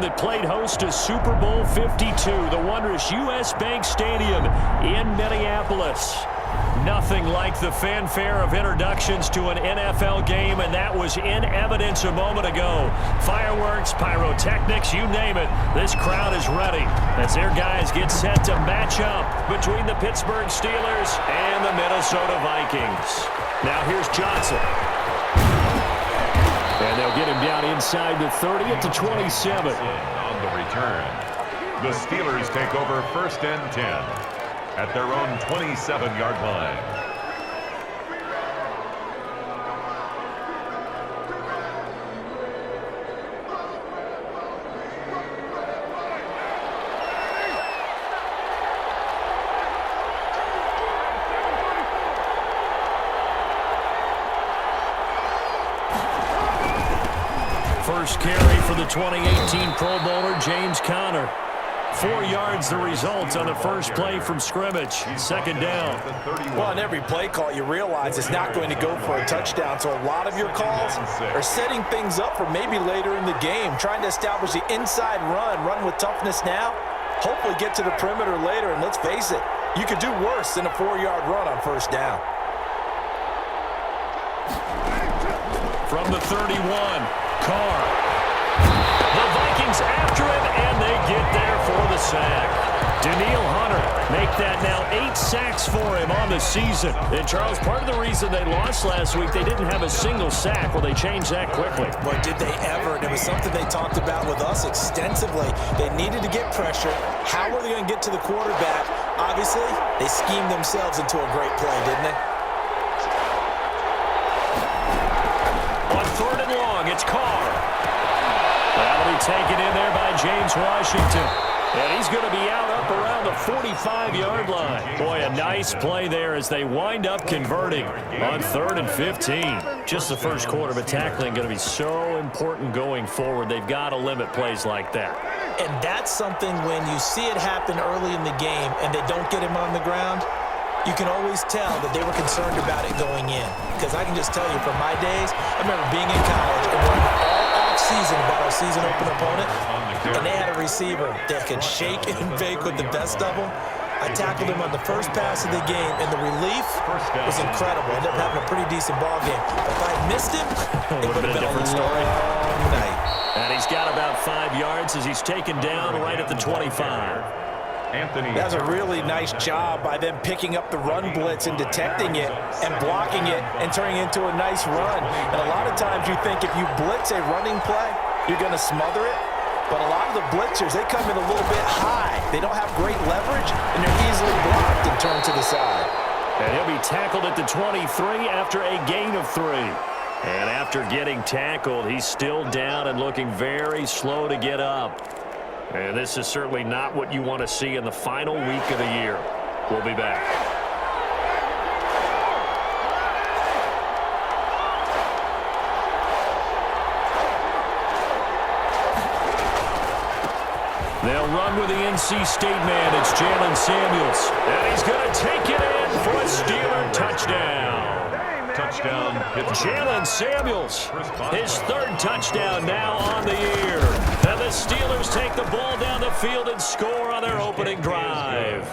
that played host to Super Bowl 52, the wondrous U.S. Bank Stadium in Minneapolis. Nothing like the fanfare of introductions to an NFL game, and that was in evidence a moment ago. Fireworks, pyrotechnics, you name it. This crowd is ready as their guys get set to match up between the Pittsburgh Steelers and the Minnesota Vikings. Now here's Johnson. And they'll get him down inside the 30 at the 27. On the return, the Steelers take over 1st and 10 at their own 27-yard line. First carry for the 2018 Pro Bowler, James Conner. 4 yards the result on the first play from scrimmage. 2nd down. Well, on every play call, you realize it's not going to go for a touchdown. So a lot of your calls are setting things up for maybe later in the game, trying to establish the inside run with toughness now, hopefully get to the perimeter later. And let's face it, you could do worse than a 4-yard run on 1st down. From the 31, Carr. The Vikings after him, and they get there for the sack. Daniil Hunter make that now 8 sacks for him on the season. And, Charles, part of the reason they lost last week, they didn't have a single sack. Well, they changed that quickly. Boy, did they ever. And it was something they talked about with us extensively. They needed to get pressure. How were they going to get to the quarterback? Obviously, they schemed themselves into a great play, didn't they? On 3rd and long, it's Carr. That'll be taken in there by James Washington. And he's going to be out up around the 45-yard line. Boy, a nice play there as they wind up converting on 3rd and 15. Just the first quarter, but tackling going to be so important going forward. They've got to limit plays like that. And that's something when you see it happen early in the game and they don't get him on the ground, you can always tell that they were concerned about it going in. Because I can just tell you from my days, I remember being in college and learning all off-season about our season open opponent, and they had a receiver that could shake and bake with the best of them. I tackled him on the first pass of the game, and the relief was incredible. I ended up having a pretty decent ball game. But if I had missed him, it would have been a different story. Night. And he's got about 5 yards as he's taken down right at the 25. That's a really nice job by them picking up the run blitz and detecting it and blocking it and turning it into a nice run. And a lot of times you think if you blitz a running play, you're going to smother it. But a lot of the blitzers, they come in a little bit high. They don't have great leverage, and they're easily blocked and turned to the side. And he'll be tackled at the 23 after a gain of 3. And after getting tackled, he's still down and looking very slow to get up. And this is certainly not what you want to see in the final week of the year. We'll be back. They'll run with the NC State man. It's Jalen Samuels. And he's going to take it in for a Steeler touchdown. Touchdown. Jalen Samuels, his 3rd touchdown now on the year. And the Steelers take the ball down the field and score on their opening drive.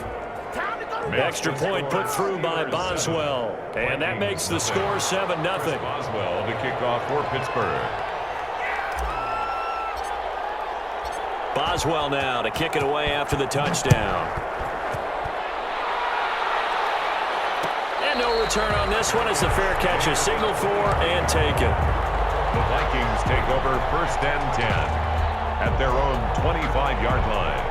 Extra point put through by Boswell. And that makes the score 7-0. Boswell to kick off for Pittsburgh. Boswell now to kick it away after the touchdown. And no return on this one as the fair catch is signaled for and taken. The Vikings take over 1st and 10 at their own 25-yard line.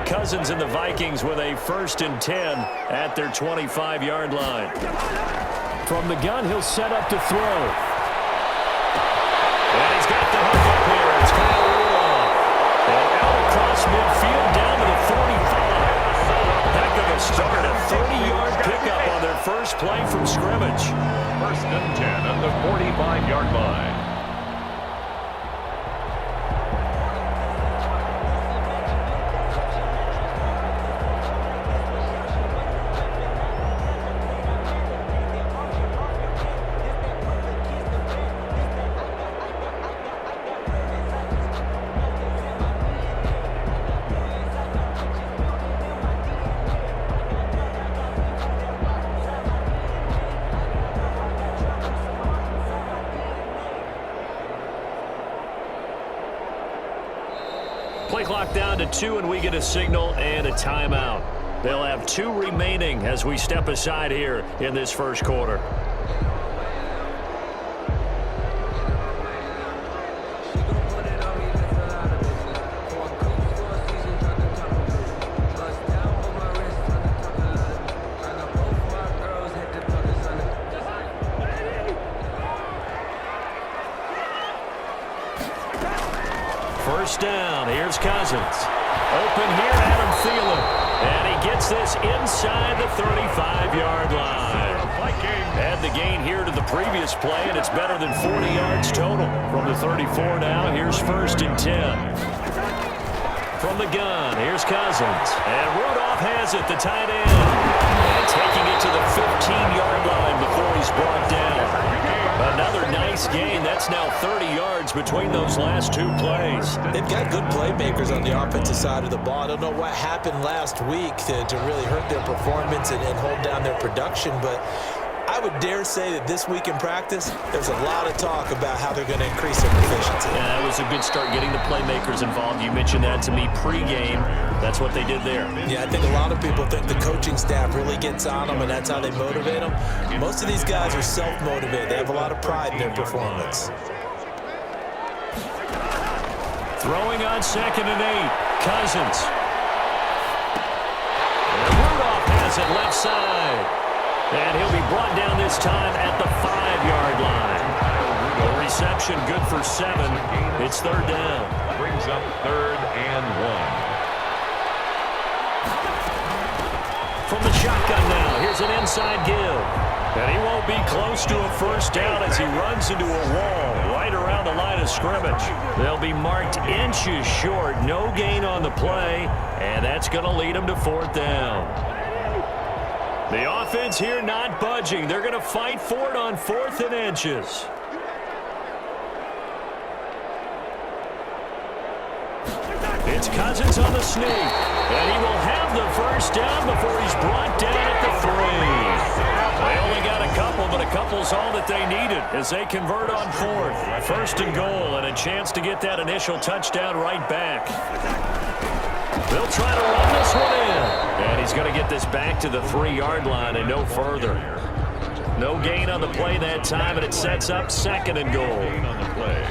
Cousins and the Vikings with a 1st and 10 at their 25-yard line. From the gun, he'll set up to throw. And he's got the hook up here. It's going to roll off. And out across midfield down to the 45. Heck of a start. A 30-yard pickup on their first play from scrimmage. 1st and 10 at the 45-yard line. clock down to 2, and we get a signal and a timeout. They'll have 2 remaining as we step aside here in this first quarter. First down, here's Cousins. Open here, Adam Thielen. And he gets this inside the 35-yard line. Add the gain here to the previous play, and it's better than 40 yards total. From the 34 now, here's first and 10. From the gun, here's Cousins. And Rudolph has it, the tight end. And taking it to the 15-yard line before he's brought down. Another nice gain. That's now 30 yards between those last 2 plays. They've got good playmakers on the offensive side of the ball. I don't know what happened last week to really hurt their performance and hold down their production, but I would dare say that this week in practice, there's a lot of talk about how they're going to increase their efficiency. Yeah, that was a good start getting the playmakers involved. You mentioned that to me pregame. That's what they did there. Yeah, I think a lot of people think the coaching staff really gets on them, and that's how they motivate them. Most of these guys are self-motivated. They have a lot of pride in their performance. Throwing on 2nd and 8. Cousins. And Rudolph has it left side. And he'll be brought down this time at the 5-yard line. The reception good for 7. It's third down. Brings up 3rd and 1. From the shotgun now, here's an inside give. And he won't be close to a first down as he runs into a wall right around the line of scrimmage. They'll be marked inches short. No gain on the play, and that's going to lead them to 4th down. The offense here not budging. They're going to fight for it on 4th and inches. It's Cousins on the sneak. And he will have the first down before he's brought down at the 3. They only got a couple, but a couple's all that they needed as they convert on 4th. First and goal, and a chance to get that initial touchdown right back. They'll try to run this one in. And he's going to get this back to the 3-yard line and no further. No gain on the play that time, and it sets up 2nd and goal. On the play.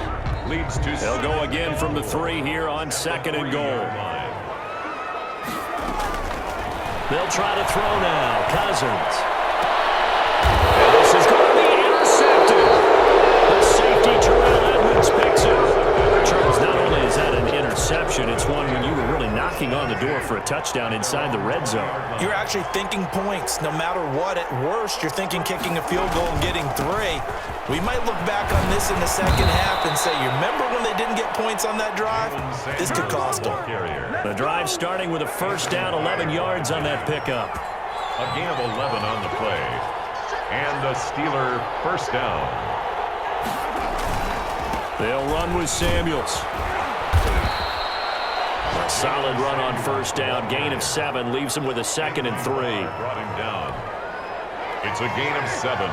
Leads to They'll go again from the 3 here on 2nd and goal. They'll try to throw now. Cousins. And this is going to be intercepted. The safety, Terrell Edmonds, picks it. Charles, not only is that an interception, it's one when you were really knocking on the door for a touchdown inside the red zone. You're actually thinking points. No matter what, at worst, you're thinking kicking a field goal and getting 3. We might look back on this in the second half and say, you remember when they didn't get points on that drive? This could cost them. The drive starting with a first down, 11 yards on that pickup. A gain of 11 on the play. And a Steeler first down. They'll run with Samuels. A solid run on first down. Gain of 7 leaves him with a 2nd and 3. Brought him down. It's a gain of 7.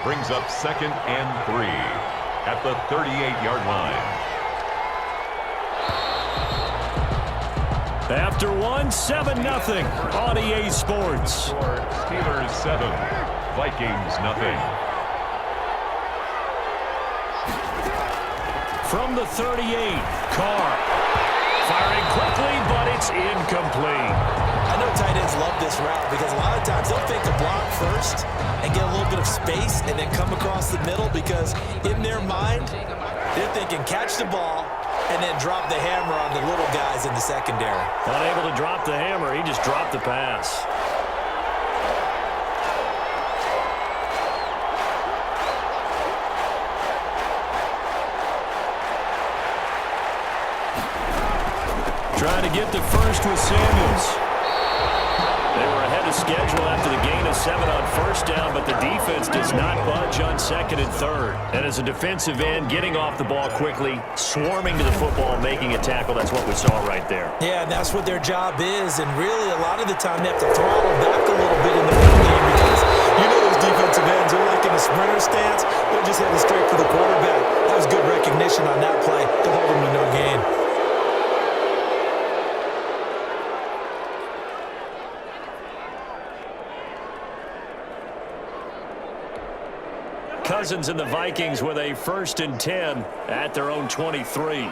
Brings up 2nd and 3 at the 38-yard line. After 1, 7-0 on EA Sports. Steelers 7, Vikings nothing. From the 38, Carr. Firing quickly, but it's incomplete. I know tight ends love this route because a lot of times they'll fake a block first and get a little bit of space and then come across the middle because in their mind, they're thinking catch the ball and then drop the hammer on the little guys in the secondary. Unable to drop the hammer, he just dropped the pass. Trying to get the first with Samuels. They were ahead of schedule after the gain of 7 on first down, but the defense does not budge on 2nd and 3rd. And as a defensive end, getting off the ball quickly, swarming to the football, making a tackle, that's what we saw right there. Yeah, and that's what their job is, and really a lot of the time they have to throttle back a little bit in the run game because you know those defensive ends are like in a sprinter stance. They're just heading straight for the quarterback. That was good recognition on that play to hold them to no gain. Cousins and the Vikings with a 1st and 10 at their own 23.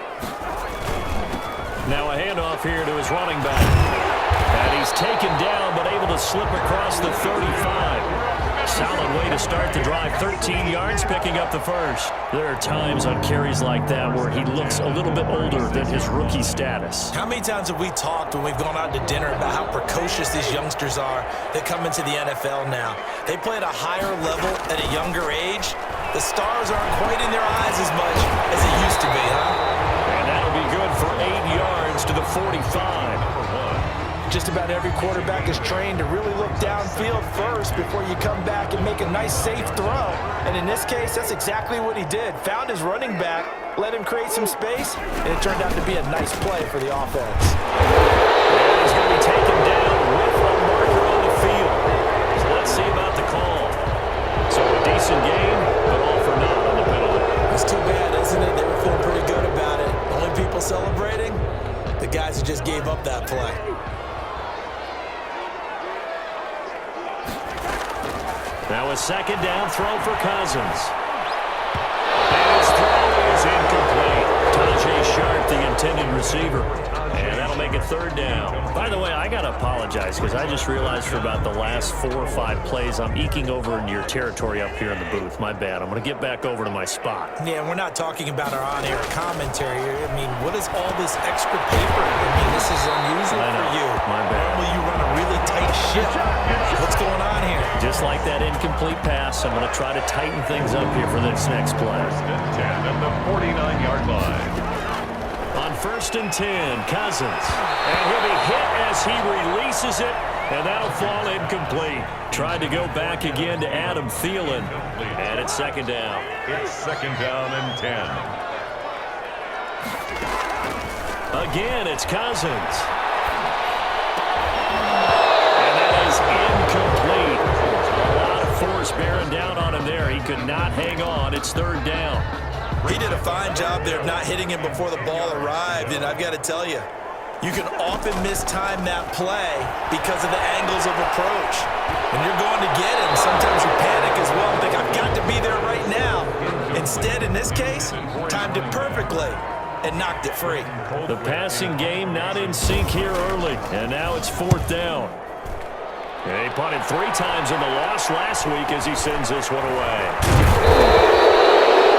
Now a handoff here to his running back. And he's taken down but able to slip across the 35. Solid way to start the drive. 13 yards, picking up the first. There are times on carries like that where he looks a little bit older than his rookie status. How many times have we talked when we've gone out to dinner about how precocious these youngsters are that come into the NFL now? They play at a higher level at a younger age. The stars aren't quite in their eyes as much as it used to be, huh? And that'll be good for 8 yards to the 45. Just about every quarterback is trained to really look downfield first before you come back and make a nice, safe throw. And in this case, that's exactly what he did. Found his running back, let him create some space, and it turned out to be a nice play for the offense. And he's going to be taken down with a marker on the field. So let's see about the call. So a decent game, but all for naught on the penalty. It's too bad, isn't it? They were feeling pretty good about it. Only people celebrating, the guys who just gave up that play. Now a 2nd down throw for Cousins. And his throw is incomplete. Tajay Sharp, the intended receiver. And that'll make it 3rd down. By the way, I got to apologize because I just realized for about the last 4 or 5 plays, I'm eking over into your territory up here in the booth. My bad. I'm going to get back over to my spot. Yeah, we're not talking about our on-air commentary here. I mean, what is all this extra paper? I mean, this is unusual for you. My bad. Normally you run a really tight ship. What's going on here? Just like that incomplete pass, I'm going to try to tighten things up here for this next play. 10 at the 49-yard line. On 1st and 10, Cousins. And he'll be hit as he releases it, and that'll fall incomplete. Tried to go back again to Adam Thielen, and it's 2nd down. It's 2nd down and 10. Again, it's Cousins. And that is incomplete. A lot of force bearing down on him there. He could not hang on. It's 3rd down. He did a fine job there of not hitting him before the ball arrived, and I've got to tell you, you can often mistime that play because of the angles of approach. When you're going to get him, sometimes you panic as well and think, I've got to be there right now. Instead, in this case, timed it perfectly and knocked it free. The passing game not in sync here early, and now it's 4th down. And he punted 3 times in the loss last week as he sends this one away.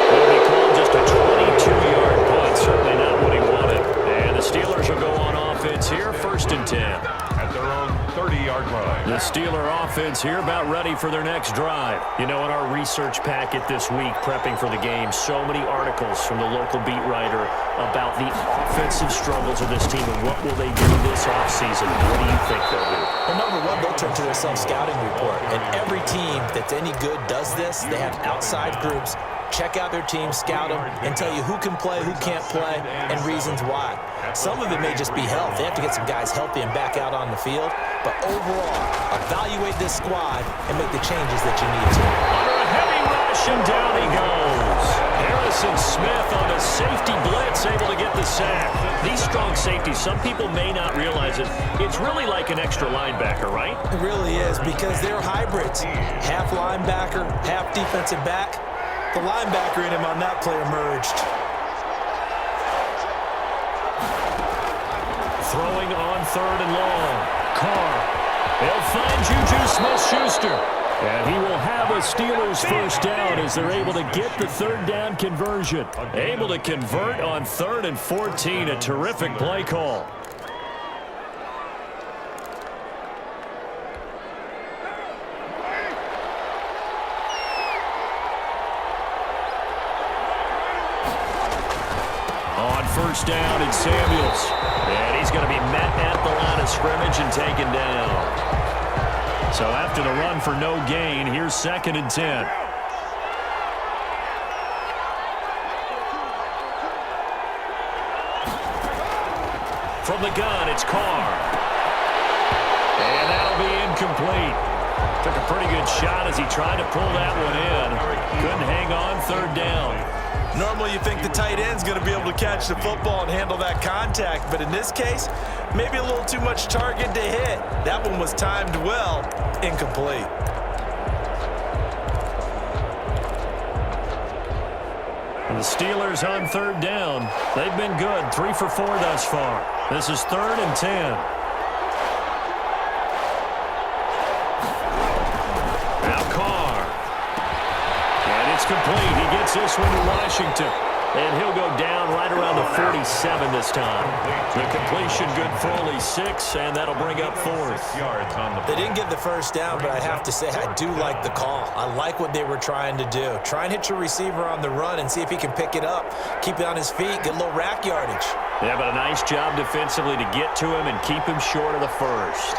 Will be called just a 22-yard punt, certainly not what he wanted. And the Steelers will go on offense here, 1st and 10. At their own 30-yard line. The Steeler offense here about ready for their next drive. You know, in our research packet this week, prepping for the game, so many articles from the local beat writer about the offensive struggles of this team and what will they do this offseason. What do you think they'll do? Well, number one, they'll turn to their self-scouting report. And every team that's any good does this. They have outside groups. Check out their team, scout them, and tell you who can play, who can't play, and reasons why. Some of it may just be health. They have to get some guys healthy and back out on the field. But overall, evaluate this squad and make the changes that you need to. Under a heavy rush, and down he goes. Harrison Smith on a safety blitz, able to get the sack. These strong safeties, some people may not realize it. It's really like an extra linebacker, right? It really is, because they're hybrids. Half linebacker, half defensive back. The linebacker in him on that play emerged. Throwing on 3rd and long. Carr. They'll find Juju Smith-Schuster. And he will have a Steelers 1st down as they're able to get the 3rd down conversion. Able to convert on 3rd and 14. A terrific play call. On 1st down, it's Samuels. And he's going to be met at the line of scrimmage and taken down. So after the run for no gain, here's 2nd and 10. From the gun, it's Carr. And that'll be incomplete. Took a pretty good shot as he tried to pull that one in. Couldn't hang on, 3rd down. Normally you think the tight end's going to be able to catch the football and handle that contact, but in this case, maybe a little too much target to hit. That one was timed well, incomplete. And the Steelers on third down. They've been good, 3 for 4 thus far. This is 3rd and 10. Now Carr. And it's complete. He gets this one to Washington. And he'll go down right around the 47 this time. The completion good for only 6, and that'll bring up 4th. They didn't get the first down, but I have to say I do like the call. I like what they were trying to do. Try and hit your receiver on the run and see if he can pick it up. Keep it on his feet, get a little rack yardage. Yeah, but a nice job defensively to get to him and keep him short of the first.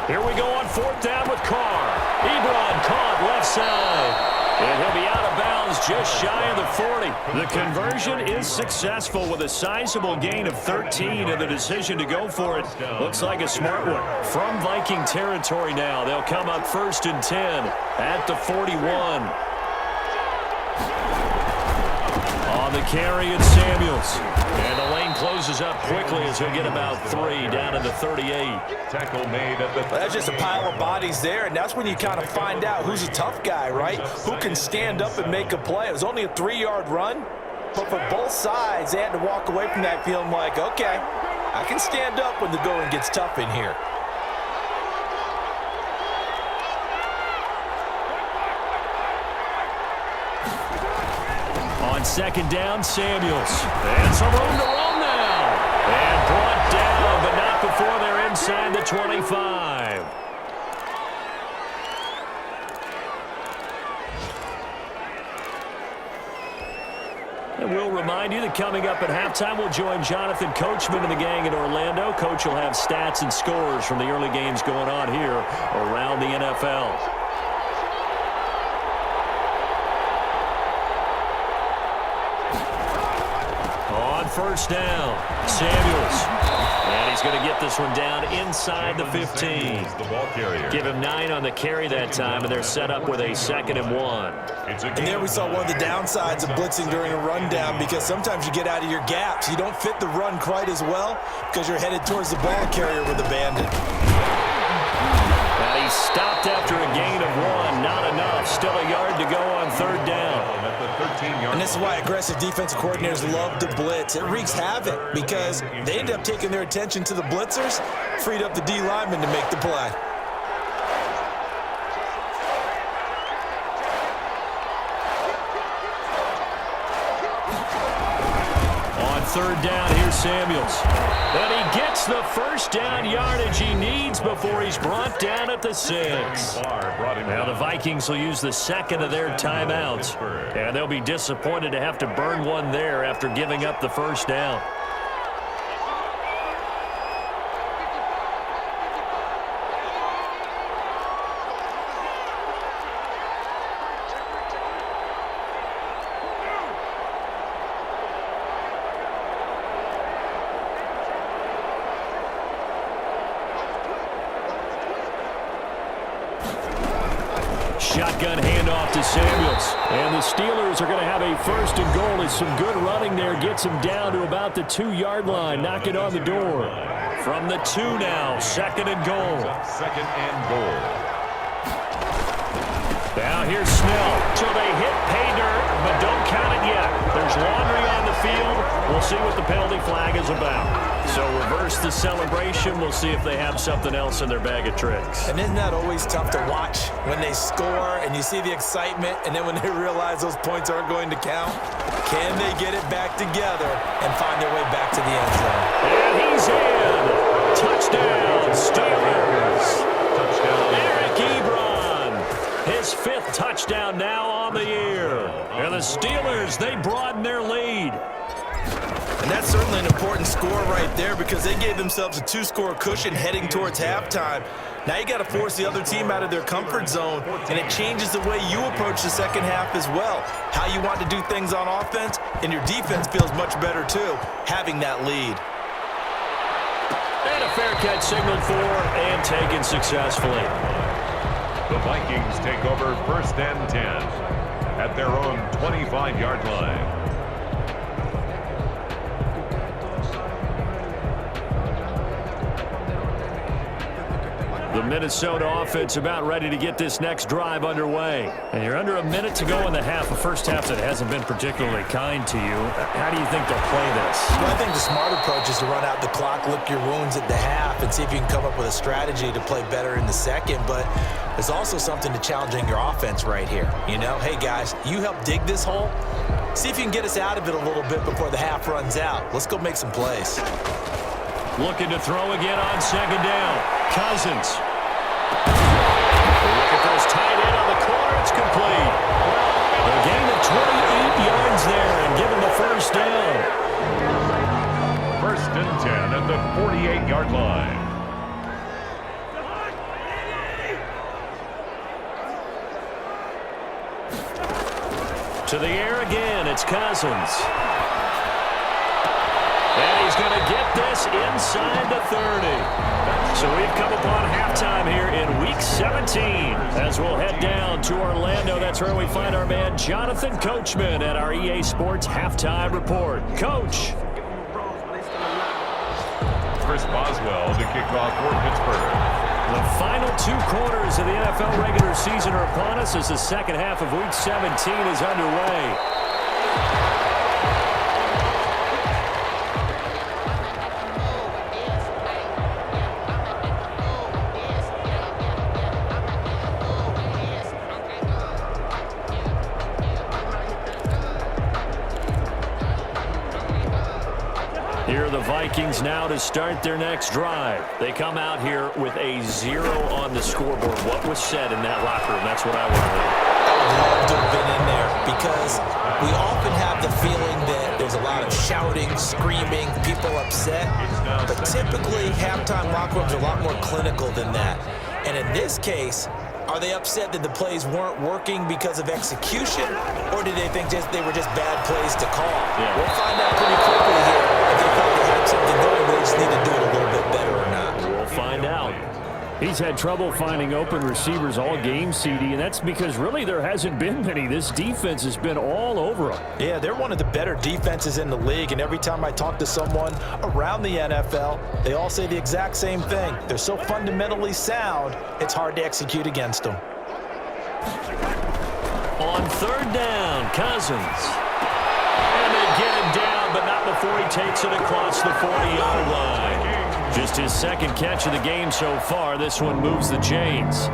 Here we go on 4th down with Carr. Ebron caught left side. And he'll be out of bounds just shy of the 40. The conversion is successful with a sizable gain of 13, and the decision to go for it looks like a smart one. From Viking territory now, they'll come up 1st and 10 at the 41. On the carry, it's Samuels. And the lane closes up quickly as he'll get about 3 down to the 38. Tackle made at the... That's just a pile of bodies there, and that's when you kind of find out who's a tough guy, right? Who can stand up and make a play. It was only a 3-yard run, but for both sides, they had to walk away from that feeling like, okay, I can stand up when the going gets tough in here. On 2nd down, Samuels. And some room to roam now. And brought down, but not before they're inside the 25. And we'll remind you that coming up at halftime, we'll join Jonathan Coachman and the gang in Orlando. Coach will have stats and scores from the early games going on here around the NFL. On 1st down, Samuels. And he's going to get this one down inside the 15. Give him 9 on the carry that time, and they're set up with a 2nd and 1. And there we saw one of the downsides of blitzing during a rundown, because sometimes you get out of your gaps. You don't fit the run quite as well because you're headed towards the ball carrier with a bandit. And he stopped after a gain of 1. Not enough. Still a yard to go on 3rd down. And this is why aggressive defensive coordinators love to blitz. It wreaks havoc because they end up taking their attention to the blitzers, freed up the D lineman to make the play. On 3rd down, here's Samuels. And he gets the 1st down yardage he needs before he's brought down at the 6. Now the Vikings will use the 2nd of their timeouts. And they'll be disappointed to have to burn one there after giving up the 1st down. Shotgun handoff to Samuels. And the Steelers are going to have a 1st and goal as some good running there gets him down to about the 2-yard line. Knock it on the door. From the 2 now, 2nd and goal. 2nd and goal. Now here's Snell. So they hit pay dirt, but don't count it yet. There's laundry on the field. We'll see what the penalty flag is about. So reverse the celebration. We'll see if they have something else in their bag of tricks. And isn't that always tough to watch when they score and you see the excitement, and then when they realize those points aren't going to count? Can they get it back together and find their way back to the end zone? And he's in. Touchdown, Steelers. Touchdown, Eric Ebron. His 5th touchdown now on the year. And the Steelers, they broaden their lead. And that's certainly an important score right there because they gave themselves a 2-score cushion heading towards halftime. Now you got to force the other team out of their comfort zone, and it changes the way you approach the second half as well. How you want to do things on offense, and your defense feels much better too, having that lead. And a fair catch signaled for and taken successfully. The Vikings take over 1st and 10 at their own 25-yard line. The Minnesota offense about ready to get this next drive underway. And you're under a minute to go in the half. A first half that hasn't been particularly kind to you. How do you think they'll play this? Well, I think the smart approach is to run out the clock, lick your wounds at the half, and see if you can come up with a strategy to play better in the second. But there's also something to challenging your offense right here. You know, hey, guys, you help dig this hole. See if you can get us out of it a little bit before the half runs out. Let's go make some plays. Looking to throw again on second down. Cousins. Look at those tight end on the corner. It's complete. A gain of 28 yards there and give him the first down. First and 10 at the 48-yard line. To the air again. It's Cousins. And he's going to get this inside the 30. So we've come upon halftime here in Week 17. As we'll head down to Orlando, that's where we find our man Jonathan Coachman at our EA Sports Halftime Report. Coach. Chris Boswell to kick off for Pittsburgh. The final 2 quarters of the NFL regular season are upon us as the second half of Week 17 is underway. Here are the Vikings now to start their next drive. They come out here with a 0 on the scoreboard. What was said in that locker room? That's what I want to know. I would love to have been in there because we often have the feeling that there's a lot of shouting, screaming, people upset. But typically, halftime locker rooms are a lot more clinical than that. And in this case, are they upset that the plays weren't working because of execution, or did they think they were just bad plays to call? Yeah. We'll find out pretty quickly here if they thought they had something going, but they just need to do it a little bit better or not. We'll find out. He's had trouble finding open receivers all game, CD, and that's because really there hasn't been many. This defense has been all over them. Yeah, they're one of the better defenses in the league, and every time I talk to someone around the NFL, they all say the exact same thing. They're so fundamentally sound, it's hard to execute against them. On third down, Cousins. And they get him down, but not before he takes it across the 40-yard line. Just his second catch of the game so far. This one moves the chains.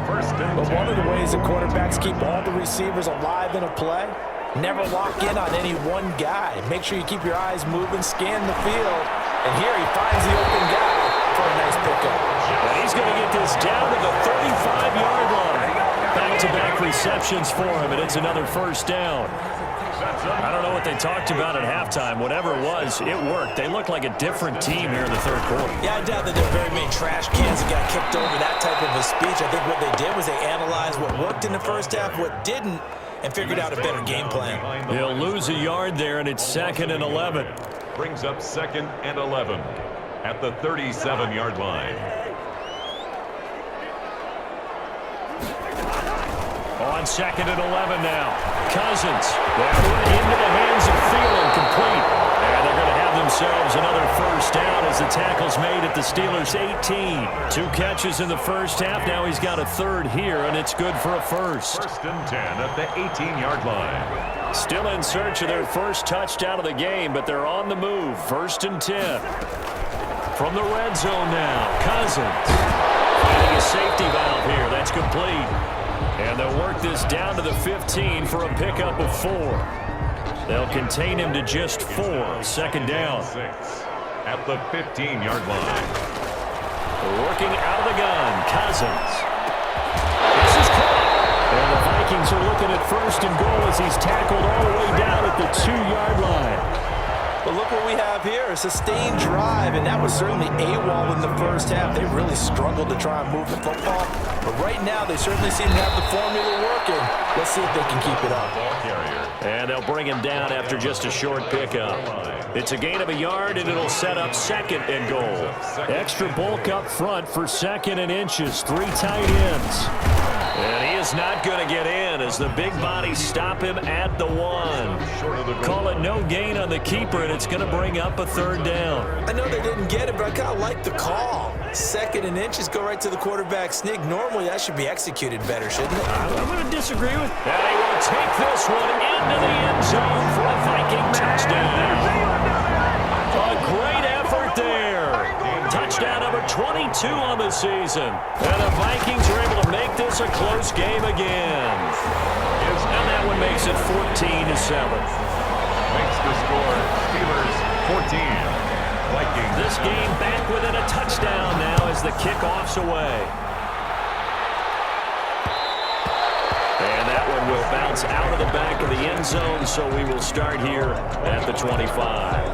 But one of the ways the quarterbacks keep all the receivers alive in a play, never lock in on any one guy. Make sure you keep your eyes moving, scan the field, and here he finds the open guy for a nice pickup. And he's going to get this down to the 35-yard line. Back-to-back receptions for him, and it's another first down. I don't know what they talked about at halftime. Whatever it was, it worked. They look like a different team here in the third quarter. Yeah, I doubt that there are very many trash cans that got kicked over, that type of a speech. I think what they did was they analyzed what worked in the first half, what didn't, and figured out a better game plan. He'll lose a yard there, and it's 2nd and 11. Brings up 2nd and 11 at the 37-yard line. On 2nd and 11 now. Cousins. That one into the hands of Thielen, complete. And they're going to have themselves another first down as the tackle's made at the Steelers' 18. 2 catches in the first half. Now he's got a third here, and it's good for a first. First and 10 at the 18-yard line. Still in search of their first touchdown of the game, but they're on the move. 1st and 10. From the red zone now. Cousins. Finding a safety valve here. That's complete. And they'll work this down to the 15 for a pickup of 4. They'll contain him to just 4. 2nd down. 6 at the 15-yard line. Working out of the gun, Cousins. This is caught. And the Vikings are looking at 1st and goal as he's tackled all the way down at the 2-yard line. But look what we have here, a sustained drive, and that was certainly AWOL in the first half. They really struggled to try and move the football. But right now, they certainly seem to have the formula working. Let's see if they can keep it up. And they'll bring him down after just a short pickup. It's a gain of a yard, and it'll set up 2nd and goal. Extra bulk up front for 2nd and inches. 3 tight ends. And he is not going to get in as the big bodies stop him at the 1. Call it no gain on the keeper, and it's going to bring up a 3rd down. I know they didn't get it, but I kind of like the call. 2nd and inches, go right to the quarterback sneak. Normally, that should be executed better, shouldn't it? I'm going to disagree with that. He will take this one into the end zone for a Viking touchdown. A great effort there. Touchdown number 22 on the season. And the Vikings are able to make this a close game again. And that one makes it 14-7. Makes the score Steelers 14. Vikings. This game back within a touchdown now as the kickoff's away. And that one will bounce out of the back of the end zone, so we will start here at the 25.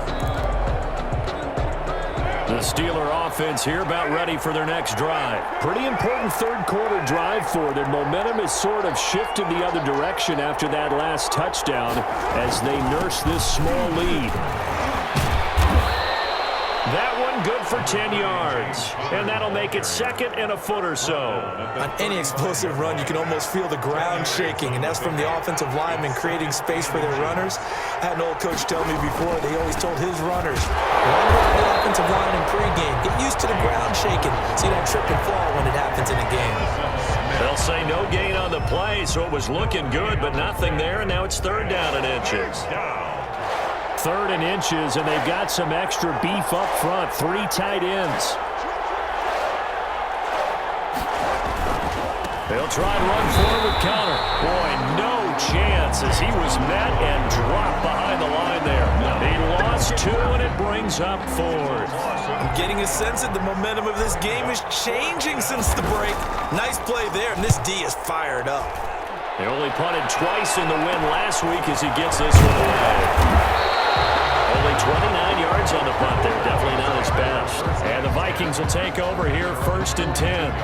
The Steeler offense here about ready for their next drive. Pretty important 3rd quarter drive for them. Momentum has sort of shifted the other direction after that last touchdown as they nurse this small lead. That one good for 10 yards. And that'll make it 2nd and a foot or so. On any explosive run, you can almost feel the ground shaking, and that's from the offensive linemen creating space for their runners. I had an old coach tell me before, they always told his runners, run around the offensive line in pregame. Get used to the ground shaking so you don't trip and fall when it happens in a game. They'll say no gain on the play, so it was looking good, but nothing there, and now it's 3rd down and inches. 3rd and inches, and they've got some extra beef up front. 3 tight ends. They'll try and run forward with Connor. Boy, no chance as he was met and dropped behind the line there. He lost 2, and it brings up 4th. I'm getting a sense that the momentum of this game is changing since the break. Nice play there, and this D is fired up. They only punted twice in the win last week as he gets this one away. Only 29 yards on the punt there. Definitely not his best. And the Vikings will take over here 1st and 10.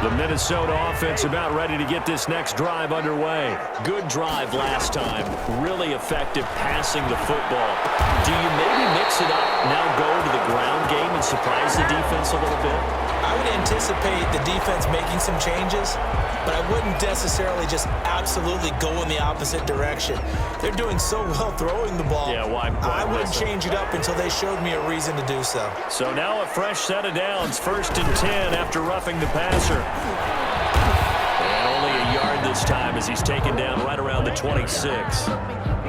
The Minnesota offense about ready to get this next drive underway. Good drive last time. Really effective passing the football. Do you maybe mix it up, now go to the ground game and surprise the defense a little bit? I would anticipate the defense making some changes, but I wouldn't necessarily just absolutely go in the opposite direction. They're doing so well throwing the ball. Yeah, why I wouldn't change it up until they showed me a reason to do so. So now a fresh set of downs, 1st and 10 after roughing the passer. And only a yard this time as he's taken down right around the 26.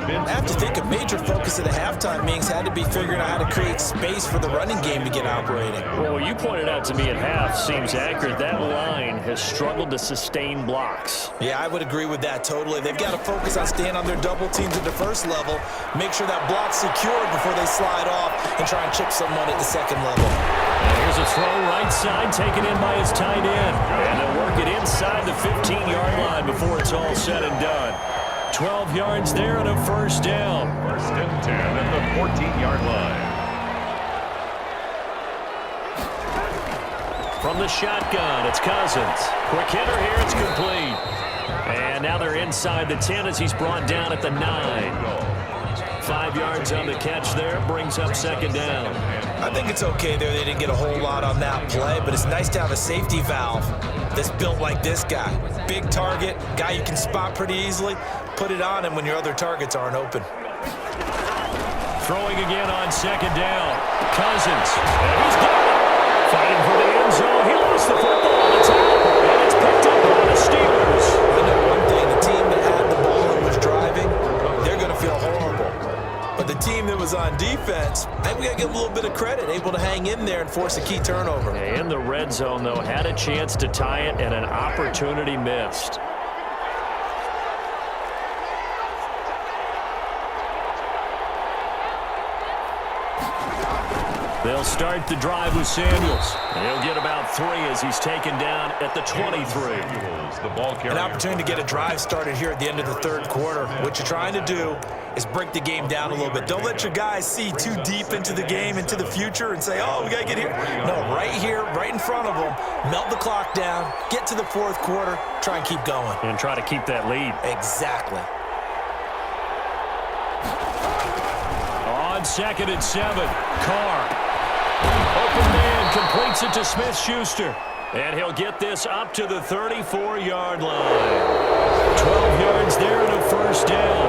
I have to think a major focus of the halftime meetings had to be figuring out how to create space for the running game to get operating. Well, you pointed out to me at half seems accurate. That line has struggled to sustain blocks. Yeah, I would agree with that totally. They've got to focus on staying on their double teams at the 1st level, make sure that block's secured before they slide off and try and chip someone at the 2nd level. And here's a throw right side taken in by his tight end. And they'll work it inside the 15-yard line before it's all said and done. 12 yards there and a 1st down. 1st and 10 at the 14-yard line. From the shotgun, it's Cousins. Quick hitter here, it's complete. And now they're inside the 10 as he's brought down at the 9. 5 yards on the catch there, brings up 2nd down. I think it's okay there. They didn't get a whole lot on that play, but it's nice to have a safety valve that's built like this guy. Big target, guy you can spot pretty easily. Put it on him when your other targets aren't open. Throwing again on 2nd down. Cousins, and he's got it. Fighting for the end zone. He lost the football. It's out, and it's picked up by the Steelers. I know one thing, the team that had the ball and was driving, they're going to feel horrible. But the team that was on defense, I think we got to give them a little bit of credit, able to hang in there and force a key turnover. In the red zone, though, had a chance to tie it and an opportunity missed. They'll start the drive with Samuels. He'll get about 3 as he's taken down at the 23. The ball carrier. An opportunity to get a drive started here at the end of the 3rd quarter. What you're trying to do is break the game down a little bit. Don't let your guys see too deep into the game, into the future, and say, oh, we got to get here. No, right here, right in front of them, melt the clock down, get to the 4th quarter, try and keep going. And try to keep that lead. Exactly. On 2nd and 7, Carr. Open man, completes it to Smith-Schuster. And he'll get this up to the 34-yard line. 12 yards there and a first down.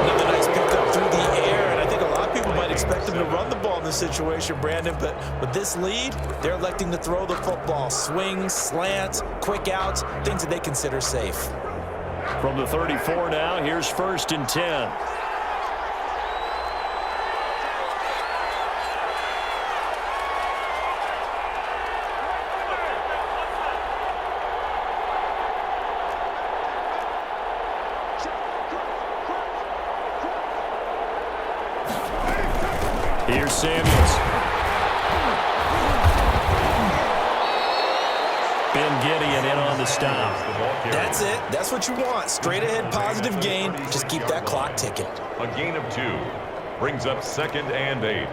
Another nice pickup through the air, and I think a lot of people might expect him to run the ball in this situation, Brandon, but with this lead, they're electing to throw the football. Swings, slants, quick outs, things that they consider safe. From the 34 now, here's 1st and 10. Here's Samuels. Ben Gideon in on the stop. That's it. That's what you want. Straight ahead, positive gain. Just keep that clock ticking. A gain of 2 brings up 2nd and 8.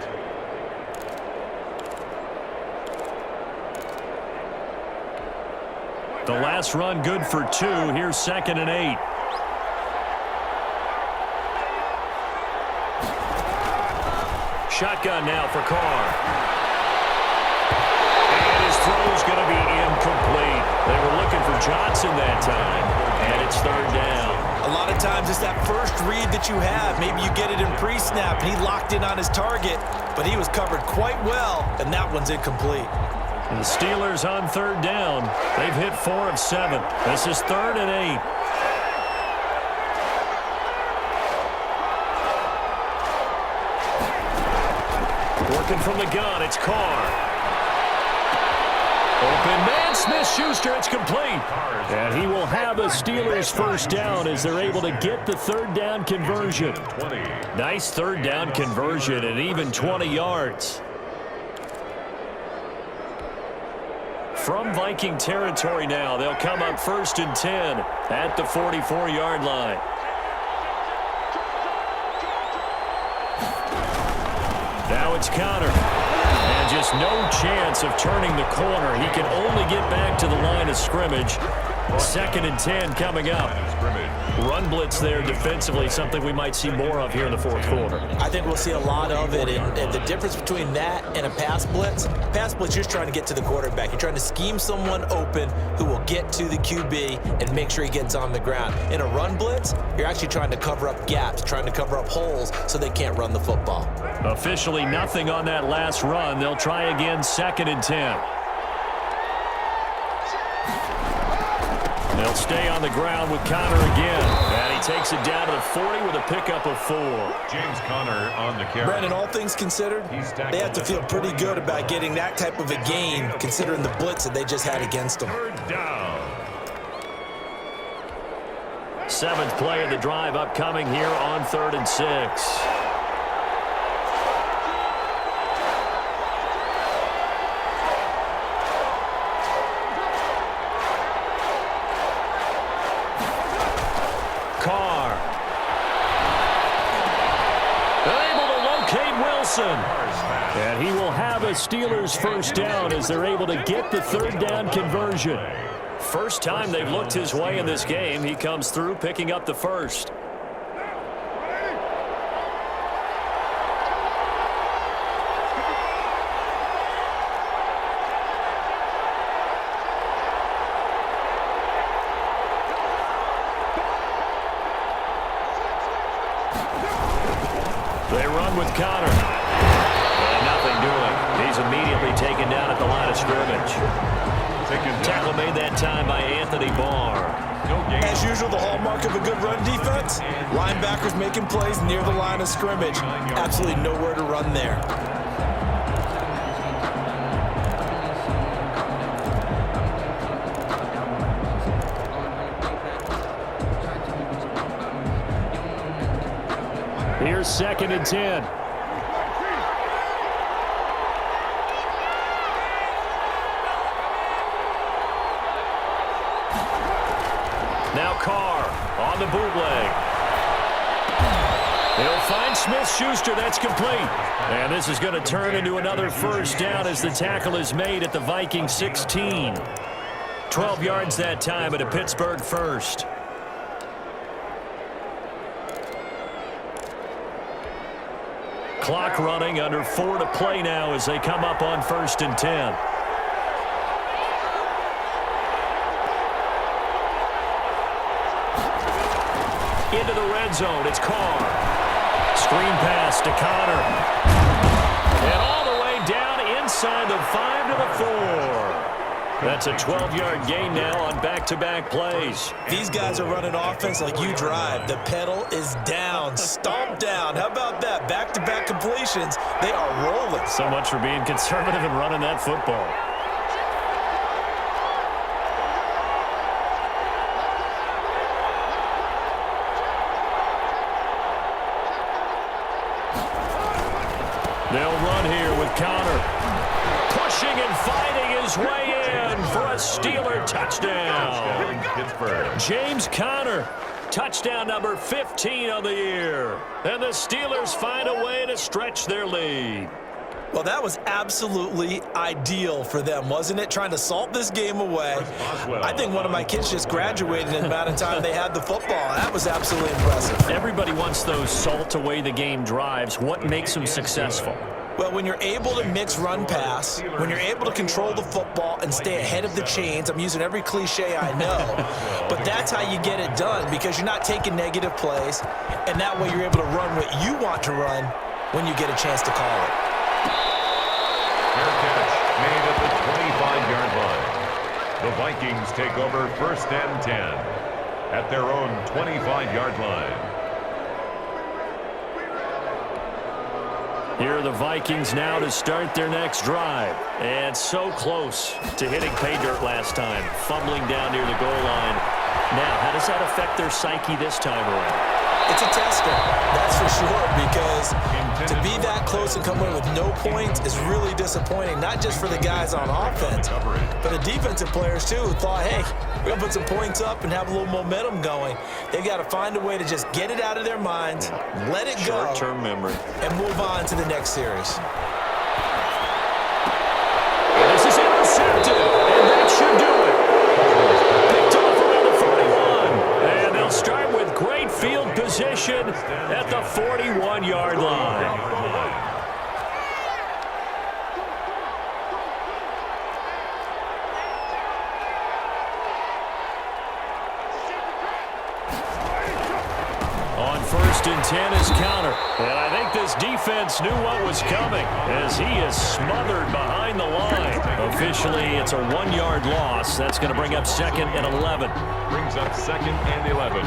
The last run good for 2. Here's 2nd and 8. Shotgun now for Carr. And his throw's going to be incomplete. They were looking for Johnson that time, and it's 3rd down. A lot of times it's that first read that you have. Maybe you get it in pre-snap, and he locked in on his target, but he was covered quite well, and that one's incomplete. And the Steelers on 3rd down. They've hit 4 of 7. This is 3rd and 8. Working from the gun, it's Carr. Open man, Smith-Schuster, it's complete. And he will have a Steelers first down as they're able to get the 3rd down conversion. Nice 3rd down conversion and even 20 yards. From Viking territory now, they'll come up 1st and 10 at the 44-yard line. Now it's Connor. And just no chance of turning the corner. He can only get back to the line of scrimmage. 2nd and 10 coming up. Run blitz there defensively, something we might see more of here in the 4th quarter. I think we'll see a lot of it, and the difference between that and a pass blitz, you're just trying to get to the quarterback. You're trying to scheme someone open who will get to the QB and make sure he gets on the ground. In a run blitz, you're actually trying to cover up gaps, trying to cover up holes so they can't run the football. Officially nothing on that last run. They'll try again 2nd and 10. They'll stay on the ground with Connor again. And he takes it down to the 40 with a pickup of 4. James Conner on the carry. Brandon, all things considered, they have to feel pretty good about getting that type of a gain considering the blitz that they just had against them. 3rd down. 7th play of the drive upcoming here on 3rd and 6. Carr. Able to locate Wilson. And he will have a Steelers first down as they're able to get the 3rd down conversion. First time they've looked his way in this game. He comes through picking up the first. They run with Connor. And nothing doing. He's immediately taken down at the line of scrimmage. Tackle made that time by Anthony Barr. As usual, the hallmark of a good run defense, linebackers making plays near the line of scrimmage. Absolutely nowhere to run there. Here's 2nd and 10. Now Carr on the bootleg. He'll find Smith-Schuster. That's complete. And this is going to turn into another first down as the tackle is made at the Viking 16. 12 yards that time at a Pittsburgh first. Clock running, under 4 to play now as they come up on 1st and 10. into the red zone. It's Carr. Screen pass to Connor. And all the way down inside the 5 to the 4. That's a 12-yard gain now on back-to-back plays. These guys are running offense like you drive. The pedal is down, stomped down. How about that? Back-to-back completions. They are rolling. So much for being conservative and running that football. They'll run here with Connor. Pushing and fighting his way in for a Steeler touchdown. Pittsburgh. James Conner, touchdown number 15 on the year. And the Steelers find a way to stretch their lead. Well, that was absolutely ideal for them, wasn't it? Trying to salt this game away. I think one of my kids just graduated in the amount of time they had the football. That was absolutely impressive. Everybody wants those salt away the game drives. What makes them successful? Well, when you're able to mix run-pass, when you're able to control the football and stay ahead of the chains, I'm using every cliche I know, but that's how you get it done because you're not taking negative plays, and that way you're able to run what you want to run when you get a chance to call it. Fair catch made at the 25-yard line. The Vikings take over 1st and 10 at their own 25-yard line. Here are the Vikings now to start their next drive. And so close to hitting pay dirt last time, fumbling down near the goal line. Now, how does that affect their psyche this time around? It's a tester, that's for sure, because to be that close and come away with no points is really disappointing, not just for the guys on offense, but the defensive players, too, who thought, hey, we're going to put some points up and have a little momentum going. They've got to find a way to just get it out of their minds, let it go, short-term memory, and move on to the next series. This is intercepted, and that should do it. Picked off around the 41, and they'll start with great field position at the 41-yard line. On 1st and 10 is Conner. And I think this defense knew what was coming as he is smothered behind the line. Officially, it's a 1-yard loss. That's going to bring up 2nd and 11. Brings up 2nd and 11.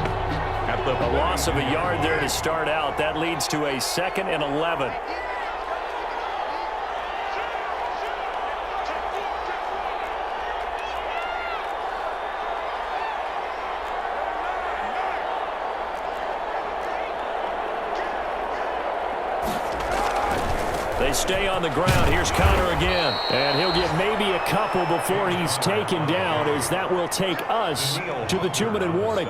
At the A loss of a yard there to start out. That leads to a 2nd and 11. They stay on the ground. Here's Conner again. And he'll get maybe a couple before he's taken down, as that will take us to the 2-minute warning.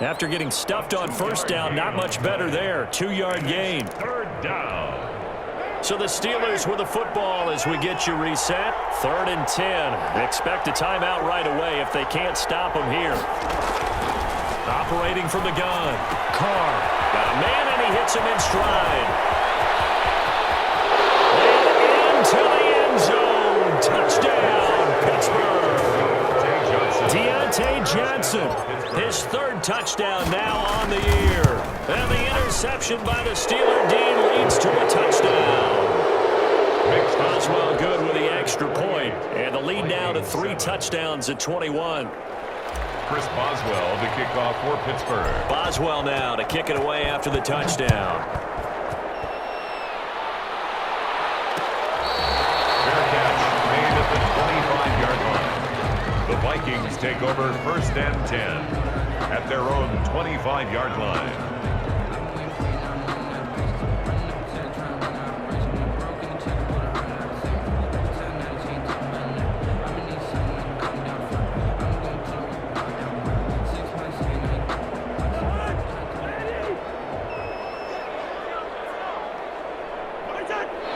After getting stuffed on 1st down, not much better there. 2-yard gain. 3rd down. So the Steelers with the football as we get you reset. 3rd and 10. Expect a timeout right away if they can't stop them here. Operating from the gun. Carr got a man, and he hits him in stride. To the end zone. Touchdown, Pittsburgh. Deontay Johnson, his 3rd touchdown now on the year. And the interception by the Steeler Dean leads to a touchdown. Boswell good with the extra point. And the lead now to 3 touchdowns at 21. Chris Boswell to kick off for Pittsburgh. Boswell now to kick it away after the touchdown. The Vikings take over 1st and 10 at their own 25-yard line.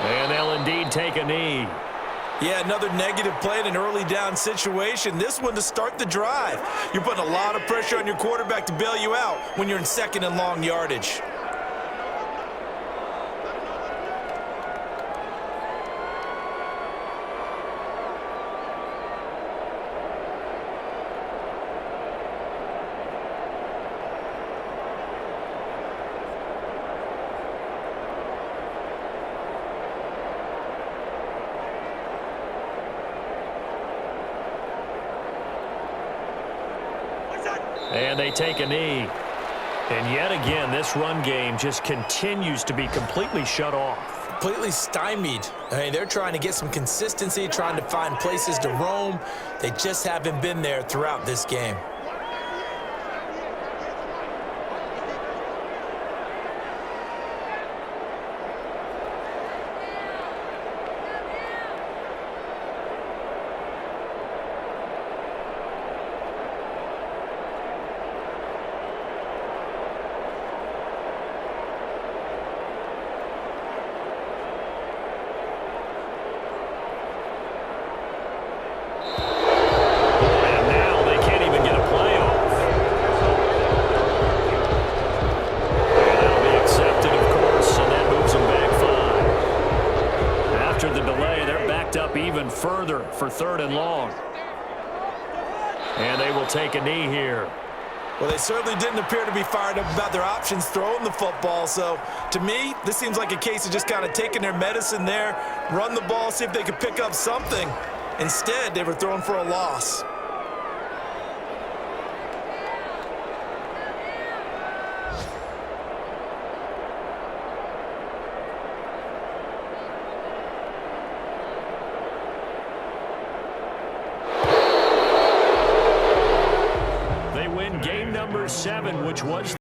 And they'll indeed take a knee. Yeah, another negative play in an early down situation. This one to start the drive. You're putting a lot of pressure on your quarterback to bail you out when you're in 2nd and long yardage. And they take a knee. And yet again, this run game just continues to be completely shut off. Completely stymied. I mean, they're trying to get some consistency, trying to find places to roam. They just haven't been there throughout this game. Even further for 3rd and long. And they will take a knee here. Well, they certainly didn't appear to be fired up about their options throwing the football. So, to me, this seems like a case of just kind of taking their medicine there, run the ball, see if they could pick up something. Instead, they were throwing for a loss. Game number 7, which was